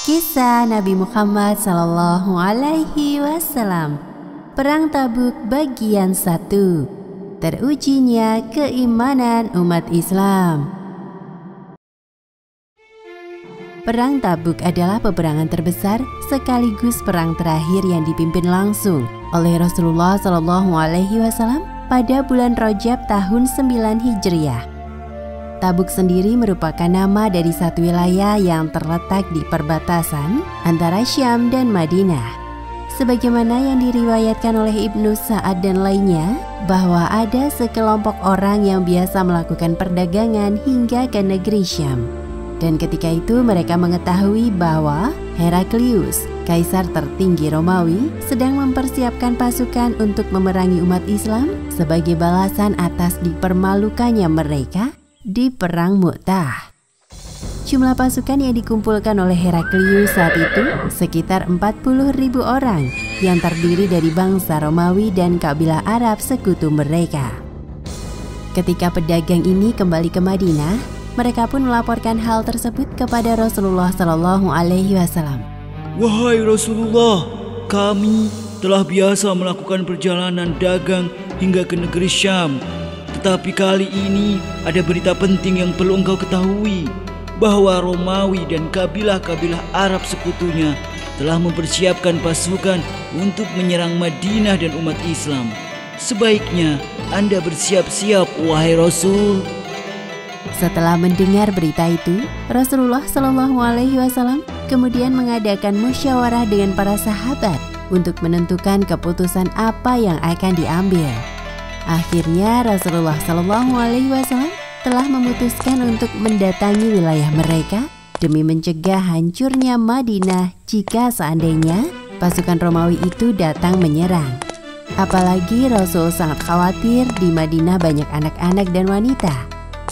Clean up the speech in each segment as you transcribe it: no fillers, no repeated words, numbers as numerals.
Kisah Nabi Muhammad SAW. Perang Tabuk bagian 1. Terujinya keimanan umat Islam. Perang Tabuk adalah peperangan terbesar sekaligus perang terakhir yang dipimpin langsung oleh Rasulullah SAW pada bulan Rajab tahun 9 Hijriah. Tabuk sendiri merupakan nama dari satu wilayah yang terletak di perbatasan antara Syam dan Madinah. Sebagaimana yang diriwayatkan oleh Ibnu Sa'ad dan lainnya, bahwa ada sekelompok orang yang biasa melakukan perdagangan hingga ke negeri Syam. Dan ketika itu mereka mengetahui bahwa Heraklius, kaisar tertinggi Romawi, sedang mempersiapkan pasukan untuk memerangi umat Islam sebagai balasan atas dipermalukannya mereka di Perang Mu'tah. Jumlah pasukan yang dikumpulkan oleh Heraklius saat itu sekitar 40.000 orang yang terdiri dari bangsa Romawi dan kabilah Arab sekutu mereka. Ketika pedagang ini kembali ke Madinah, mereka pun melaporkan hal tersebut kepada Rasulullah SAW. Wahai Rasulullah, kami telah biasa melakukan perjalanan dagang hingga ke negeri Syam. Tetapi kali ini ada berita penting yang perlu engkau ketahui, bahwa Romawi dan kabilah-kabilah Arab sekutunya telah mempersiapkan pasukan untuk menyerang Madinah dan umat Islam. Sebaiknya Anda bersiap-siap, wahai Rasul. Setelah mendengar berita itu, Rasulullah SAW kemudian mengadakan musyawarah dengan para sahabat untuk menentukan keputusan apa yang akan diambil. Akhirnya Rasulullah SAW telah memutuskan untuk mendatangi wilayah mereka demi mencegah hancurnya Madinah jika seandainya pasukan Romawi itu datang menyerang. Apalagi Rasul sangat khawatir di Madinah banyak anak-anak dan wanita,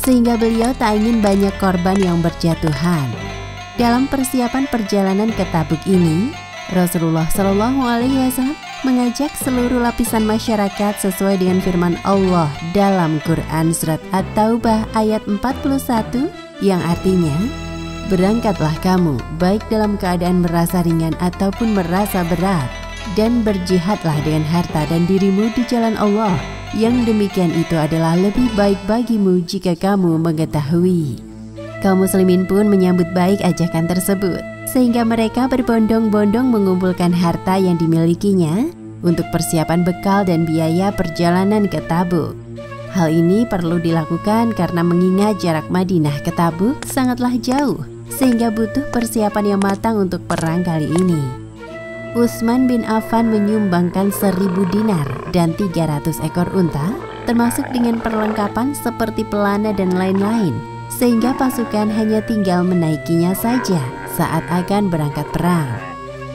sehingga beliau tak ingin banyak korban yang berjatuhan. Dalam persiapan perjalanan ke Tabuk ini, Rasulullah SAW mengajak seluruh lapisan masyarakat sesuai dengan firman Allah dalam Quran Surat At-Taubah ayat 41 yang artinya, berangkatlah kamu baik dalam keadaan merasa ringan ataupun merasa berat, dan berjihadlah dengan harta dan dirimu di jalan Allah, yang demikian itu adalah lebih baik bagimu jika kamu mengetahui. Kaum muslimin pun menyambut baik ajakan tersebut, sehingga mereka berbondong-bondong mengumpulkan harta yang dimilikinya untuk persiapan bekal dan biaya perjalanan ke Tabuk. Hal ini perlu dilakukan karena mengingat jarak Madinah ke Tabuk sangatlah jauh, sehingga butuh persiapan yang matang untuk perang kali ini. Utsman bin Affan menyumbangkan 1.000 dinar dan 300 ekor unta, termasuk dengan perlengkapan seperti pelana dan lain-lain, sehingga pasukan hanya tinggal menaikinya saja saat akan berangkat perang.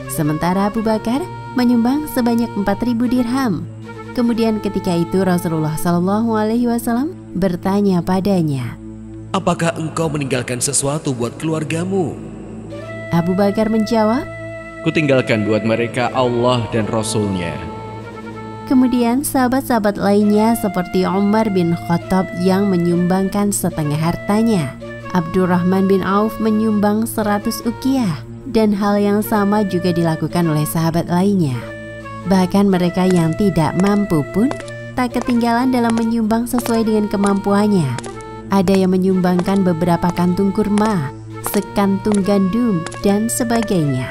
Sementara Abu Bakar menyumbang sebanyak 4.000 dirham. Kemudian ketika itu Rasulullah SAW bertanya padanya, apakah engkau meninggalkan sesuatu buat keluargamu? Abu Bakar menjawab, kutinggalkan buat mereka Allah dan Rasulnya. Kemudian sahabat-sahabat lainnya seperti Umar bin Khattab yang menyumbangkan setengah hartanya. Abdurrahman bin Auf menyumbang 100 uqiyah, dan hal yang sama juga dilakukan oleh sahabat lainnya. Bahkan mereka yang tidak mampu pun tak ketinggalan dalam menyumbang sesuai dengan kemampuannya. Ada yang menyumbangkan beberapa kantung kurma, sekantung gandum, dan sebagainya.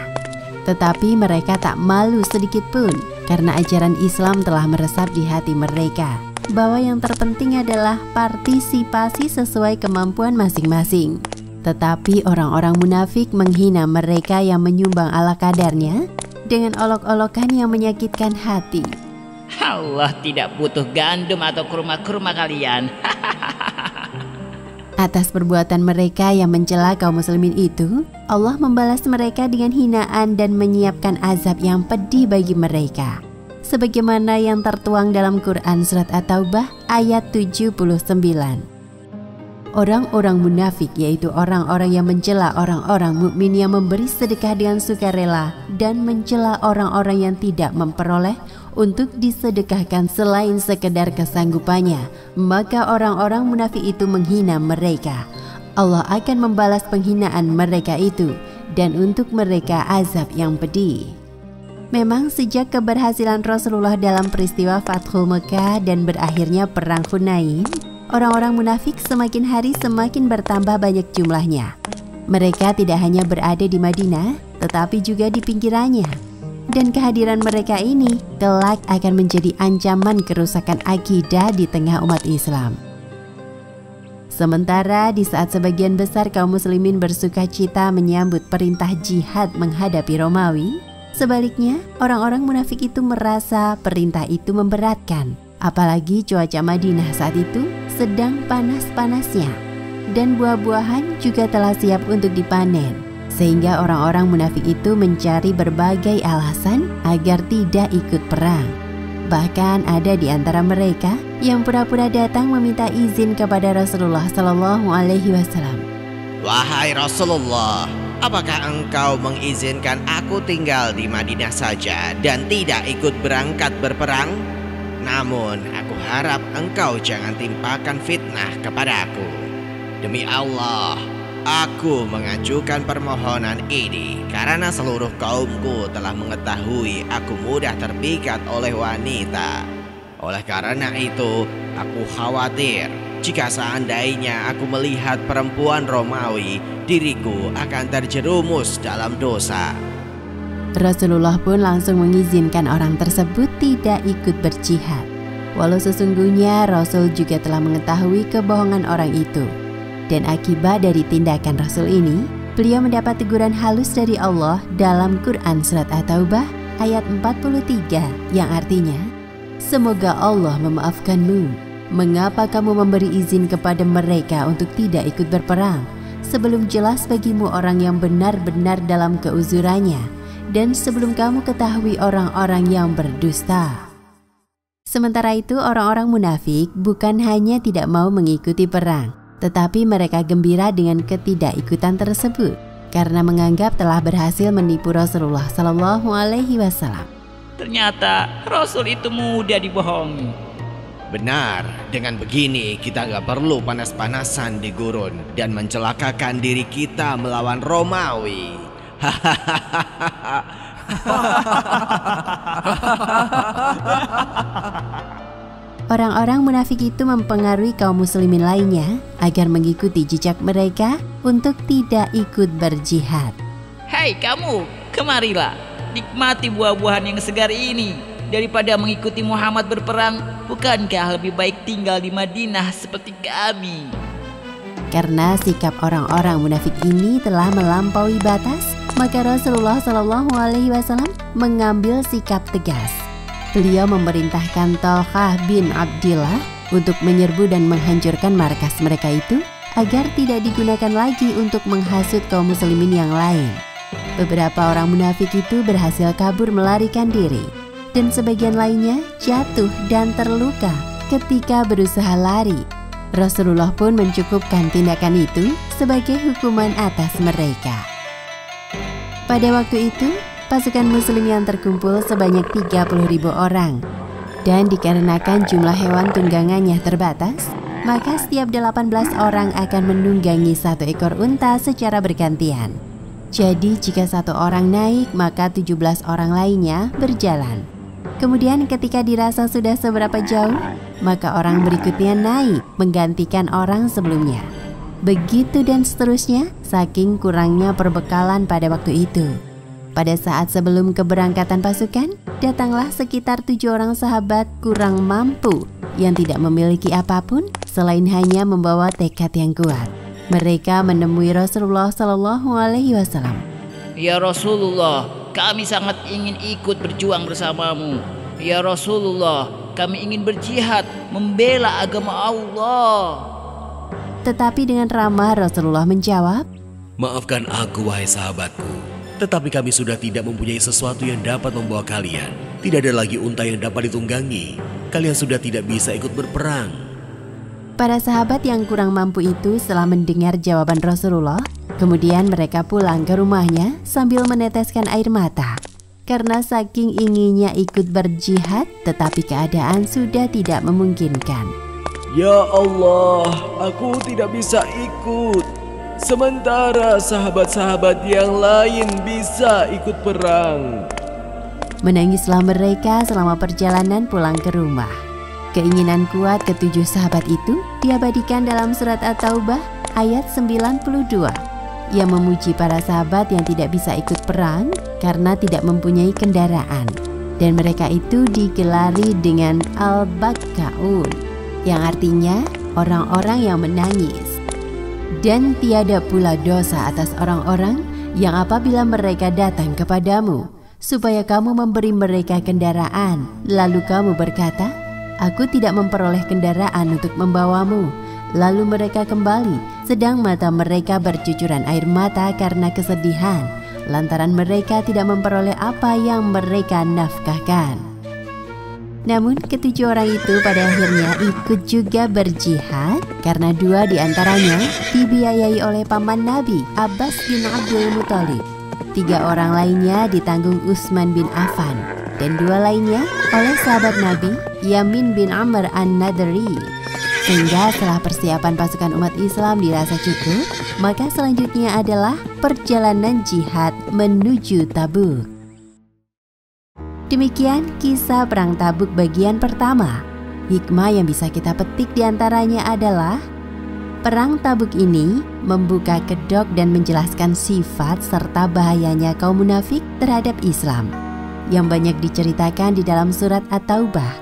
Tetapi mereka tak malu sedikit pun, karena ajaran Islam telah meresap di hati mereka, bahwa yang terpenting adalah partisipasi sesuai kemampuan masing-masing. Tetapi orang-orang munafik menghina mereka yang menyumbang ala kadarnya dengan olok-olokan yang menyakitkan hati. Allah tidak butuh gandum atau kurma-kurma kalian. Atas perbuatan mereka yang mencela kaum muslimin itu, Allah membalas mereka dengan hinaan dan menyiapkan azab yang pedih bagi mereka, sebagaimana yang tertuang dalam Quran Surat At-Taubah ayat 79. Orang-orang munafik yaitu orang-orang yang mencela orang-orang mukmin yang memberi sedekah dengan sukarela dan mencela orang-orang yang tidak memperoleh untuk disedekahkan selain sekedar kesanggupannya, maka orang-orang munafik itu menghina mereka. Allah akan membalas penghinaan mereka itu dan untuk mereka azab yang pedih. Memang sejak keberhasilan Rasulullah dalam peristiwa Fathul Mekah dan berakhirnya Perang Hunain, orang-orang munafik semakin hari semakin bertambah banyak jumlahnya. Mereka tidak hanya berada di Madinah, tetapi juga di pinggirannya. Dan kehadiran mereka ini kelak akan menjadi ancaman kerusakan akidah di tengah umat Islam. Sementara di saat sebagian besar kaum muslimin bersuka cita menyambut perintah jihad menghadapi Romawi, sebaliknya orang-orang munafik itu merasa perintah itu memberatkan. Apalagi cuaca Madinah saat itu sedang panas-panasnya dan buah-buahan juga telah siap untuk dipanen, sehingga orang-orang munafik itu mencari berbagai alasan agar tidak ikut perang. Bahkan ada di antara mereka yang pura-pura datang meminta izin kepada Rasulullah Shallallahu Alaihi Wasallam. Wahai Rasulullah, apakah engkau mengizinkan aku tinggal di Madinah saja dan tidak ikut berangkat berperang? Namun aku harap engkau jangan timpakan fitnah kepadaku. Demi Allah, aku mengajukan permohonan ini karena seluruh kaumku telah mengetahui aku mudah terpikat oleh wanita. Oleh karena itu, aku khawatir jika seandainya aku melihat perempuan Romawi, diriku akan terjerumus dalam dosa. Rasulullah pun langsung mengizinkan orang tersebut tidak ikut berjihad. Walau sesungguhnya Rasul juga telah mengetahui kebohongan orang itu. Dan akibat dari tindakan Rasul ini, beliau mendapat teguran halus dari Allah dalam Quran Surat At-Taubah ayat 43 yang artinya, "Semoga Allah memaafkanmu. Mengapa kamu memberi izin kepada mereka untuk tidak ikut berperang, sebelum jelas bagimu orang yang benar-benar dalam keuzurannya, dan sebelum kamu ketahui orang-orang yang berdusta." Sementara itu orang-orang munafik bukan hanya tidak mau mengikuti perang, tetapi mereka gembira dengan ketidakikutan tersebut karena menganggap telah berhasil menipu Rasulullah Shallallahu Alaihi Wasallam. Ternyata Rasul itu mudah dibohongi. Benar, dengan begini kita gak perlu panas-panasan di gurun dan mencelakakan diri kita melawan Romawi. Orang-orang munafik itu mempengaruhi kaum muslimin lainnya agar mengikuti jejak mereka untuk tidak ikut berjihad. Hei kamu, kemarilah, nikmati buah-buahan yang segar ini. Daripada mengikuti Muhammad berperang, bukankah lebih baik tinggal di Madinah seperti kami? Karena sikap orang-orang munafik ini telah melampaui batas, maka Rasulullah Shallallahu Alaihi Wasallam mengambil sikap tegas. Beliau memerintahkan Talhah bin Abdillah untuk menyerbu dan menghancurkan markas mereka itu agar tidak digunakan lagi untuk menghasut kaum muslimin yang lain. Beberapa orang munafik itu berhasil kabur melarikan diri, dan sebagian lainnya jatuh dan terluka ketika berusaha lari. Rasulullah pun mencukupkan tindakan itu sebagai hukuman atas mereka. Pada waktu itu, pasukan muslim yang terkumpul sebanyak 30.000 orang. Dan dikarenakan jumlah hewan tunggangannya terbatas, maka setiap 18 orang akan menunggangi satu ekor unta secara bergantian. Jadi jika satu orang naik, maka 17 orang lainnya berjalan. Kemudian ketika dirasa sudah seberapa jauh, maka orang berikutnya naik menggantikan orang sebelumnya. Begitu dan seterusnya, saking kurangnya perbekalan pada waktu itu. Pada saat sebelum keberangkatan pasukan, datanglah sekitar 7 orang sahabat kurang mampu yang tidak memiliki apapun selain hanya membawa tekad yang kuat. Mereka menemui Rasulullah Shallallahu Alaihi Wasallam. Ya Rasulullah, kami sangat ingin ikut berjuang bersamamu. Ya Rasulullah, kami ingin berjihad membela agama Allah. Tetapi dengan ramah Rasulullah menjawab, Maafkan aku wahai sahabatku, tetapi kami sudah tidak mempunyai sesuatu yang dapat membawa kalian. Tidak ada lagi unta yang dapat ditunggangi. Kalian sudah tidak bisa ikut berperang. Para sahabat yang kurang mampu itu setelah mendengar jawaban Rasulullah, kemudian mereka pulang ke rumahnya sambil meneteskan air mata. Karena saking inginnya ikut berjihad, tetapi keadaan sudah tidak memungkinkan. Ya Allah, aku tidak bisa ikut. Sementara sahabat-sahabat yang lain bisa ikut perang. Menangislah mereka selama perjalanan pulang ke rumah. Keinginan kuat ketujuh sahabat itu diabadikan dalam surat At-Taubah ayat 92 yang memuji para sahabat yang tidak bisa ikut perang karena tidak mempunyai kendaraan. Dan mereka itu digelari dengan Al-Bakkaun, yang artinya orang-orang yang menangis. Dan tiada pula dosa atas orang-orang yang apabila mereka datang kepadamu, supaya kamu memberi mereka kendaraan, lalu kamu berkata, aku tidak memperoleh kendaraan untuk membawamu. Lalu mereka kembali, sedang mata mereka bercucuran air mata karena kesedihan, lantaran mereka tidak memperoleh apa yang mereka nafkahkan. Namun ketujuh orang itu pada akhirnya ikut juga berjihad, karena dua di antaranya dibiayai oleh paman Nabi, Abbas bin Abdul Muthalib. 3 orang lainnya ditanggung Utsman bin Affan, dan 2 lainnya oleh sahabat Nabi, Yamin bin Amr an-Nadri. Sehingga setelah persiapan pasukan umat Islam dirasa cukup, maka selanjutnya adalah perjalanan jihad menuju Tabuk. Demikian kisah perang Tabuk bagian pertama. Hikmah yang bisa kita petik diantaranya adalah perang Tabuk ini membuka kedok dan menjelaskan sifat serta bahayanya kaum munafik terhadap Islam yang banyak diceritakan di dalam surat At-Taubah.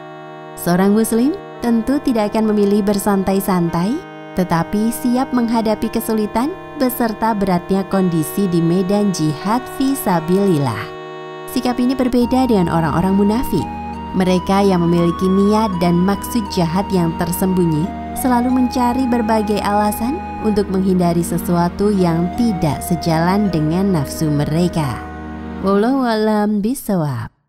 Seorang muslim tentu tidak akan memilih bersantai-santai, tetapi siap menghadapi kesulitan beserta beratnya kondisi di medan jihad fisabilillah. Sikap ini berbeda dengan orang-orang munafik. Mereka yang memiliki niat dan maksud jahat yang tersembunyi selalu mencari berbagai alasan untuk menghindari sesuatu yang tidak sejalan dengan nafsu mereka. Wallahu a'lam bishawab.